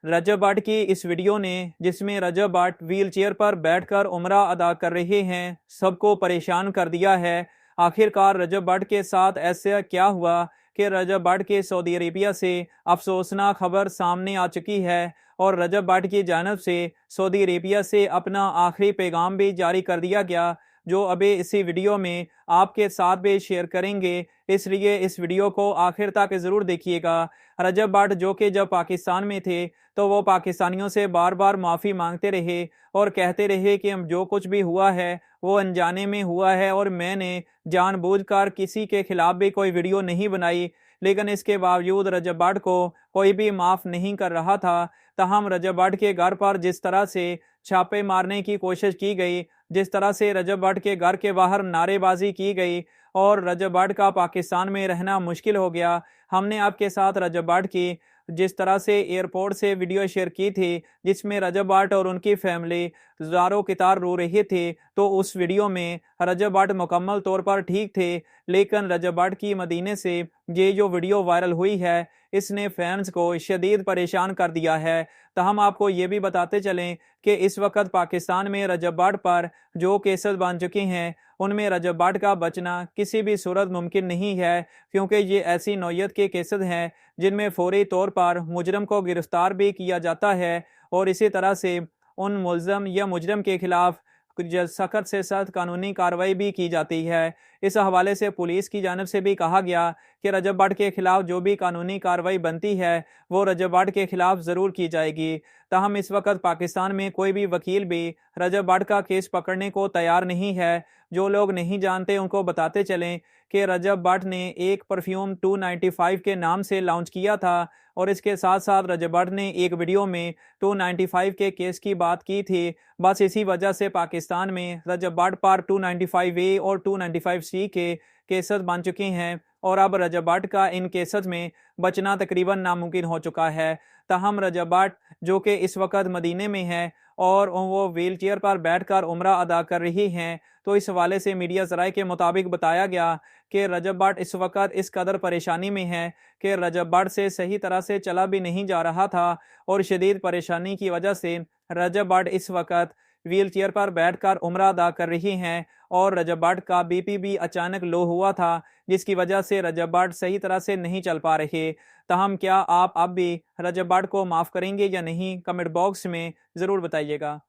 रजब भट्ट की इस वीडियो ने, जिसमें रजब भट्ट व्हील चेयर पर बैठकर उम्रा अदा कर रहे हैं, सबको परेशान कर दिया है। आखिरकार रजब भट्ट के साथ ऐसा क्या हुआ कि रजब भट्ट के सऊदी अरेबिया से अफसोसनाक खबर सामने आ चुकी है और रजब भट्ट की जानिब से सऊदी अरेबिया से अपना आखिरी पैगाम भी जारी कर दिया गया, जो अभी इसी वीडियो में आपके साथ भी शेयर करेंगे। इसलिए इस वीडियो को आखिर तक ज़रूर देखिएगा। रजब भट्ट जो कि जब पाकिस्तान में थे तो वो पाकिस्तानियों से बार बार माफ़ी मांगते रहे और कहते रहे कि हम जो कुछ भी हुआ है वो अनजाने में हुआ है और मैंने जानबूझकर किसी के खिलाफ भी कोई वीडियो नहीं बनाई। लेकिन इसके बावजूद रजब भट्ट को कोई भी माफ़ नहीं कर रहा था। तहम रजब भट्ट के घर पर जिस तरह से छापे मारने की कोशिश की गई, जिस तरह से रजब भट्ट के घर के बाहर नारेबाजी की गई और रजब भट्ट का पाकिस्तान में रहना मुश्किल हो गया। हमने आपके साथ रजब भट्ट की जिस तरह से एयरपोर्ट से वीडियो शेयर की थी, जिसमें रजब भट्ट और उनकी फैमिली ज़ारों कितार रो रहे थे, तो उस वीडियो में रजब भट्ट मुकम्मल तौर पर ठीक थे। लेकिन रजब भट्ट की मदीने से ये जो वीडियो वायरल हुई है, इसने फैंस को शदीद परेशान कर दिया है। तो हम आपको ये भी बताते चलें कि इस वक्त पाकिस्तान में रजब भट्ट पर जो केसेस बन चुके हैं, उनमें रजब भट्ट का बचना किसी भी सूरत मुमकिन नहीं है, क्योंकि ये ऐसी नौयत के केसेस हैं जिनमें फौरी तौर पर मुजरम को गिरफ्तार भी किया जाता है और इसी तरह से उन मुल्ज़म या मुजरम के खिलाफ सख्त से सख्त कानूनी कार्रवाई भी की जाती है। इस हवाले से पुलिस की जानिब से भी कहा गया कि रजब भट्ट के खिलाफ जो भी कानूनी कार्रवाई बनती है वो रजब भट्ट के खिलाफ ज़रूर की जाएगी। ताहम इस वक्त पाकिस्तान में कोई भी वकील भी रजब भट्ट का केस पकड़ने को तैयार नहीं है। जो लोग नहीं जानते उनको बताते चलें कि रजब भट्ट ने एक परफ्यूम 295 के नाम से लॉन्च किया था और इसके साथ साथ रजब भट्ट ने एक वीडियो में 295 के केस की बात की थी। बस इसी वजह से पाकिस्तान में रजब भट्ट पर 295A और 295C के केसेस बन चुके हैं और अब रजब भट्ट का इन केसेस में बचना तकरीबन नामुमकिन हो चुका है। ताहम रजब भट्ट जो कि इस वक्त मदीने में है और वो व्हील चेयर पर बैठकर उम्रा अदा कर रही हैं, तो इस हवाले से मीडिया ज़राए के मुताबिक बताया गया कि रजब भट्ट इस वक्त इस कदर परेशानी में है कि रजब भट्ट से सही तरह से चला भी नहीं जा रहा था और शदीद परेशानी की वजह से रजब भट्ट इस वक्त व्हील चेयर पर बैठकर उम्रा अदा कर रही हैं और रजब भट्ट का बीपी भी अचानक लो हुआ था, जिसकी वजह से रजब भट्ट सही तरह से नहीं चल पा रहे। ताहम क्या आप अब भी रजब भट्ट को माफ़ करेंगे या नहीं, कमेंट बॉक्स में ज़रूर बताइएगा।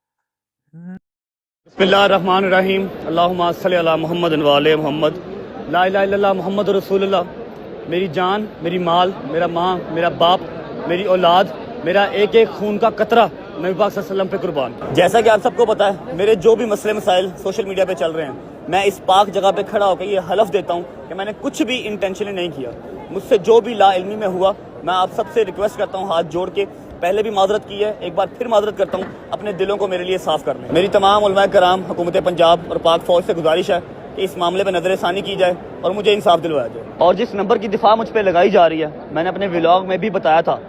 बिस्मिल्लाहिर्रहमानिर्रहीम, अल्लाहुम्मा सल्लि अला मुहम्मद व आले मुहम्मद, ला इलाहा इल्लल्लाह मुहम्मद रसूलुल्लाह। मेरी जान, मेरी माल, मेरा माँ, मेरा बाप, मेरी औलाद, मेरा एक एक खून का कतरा नबी पाक सल्लल्लाहु अलैहि वसल्लम पे कुर्बान। जैसा कि आप सबको पता है, मेरे जो भी मसले मसाइल सोशल मीडिया पे चल रहे हैं, मैं इस पाक जगह पे खड़ा होकर ये हलफ देता हूँ कि मैंने कुछ भी इंटेंशनली नहीं किया। मुझसे जो भी लाइल्मी में हुआ, मैं आप सबसे रिक्वेस्ट करता हूँ हाथ जोड़ के, पहले भी माजरत की है, एक बार फिर माजरत करता हूँ, अपने दिलों को मेरे लिए साफ कर लें। मेरी तमाम उलमाए कराम, हुकूमत पंजाब और पाक फौज से गुजारिश है कि इस मामले पर नजरसानी की जाए और मुझे इंसाफ दिलवाया जाए। और जिस नंबर की दिफा मुझ पर लगाई जा रही है, मैंने अपने व्लॉग में भी बताया था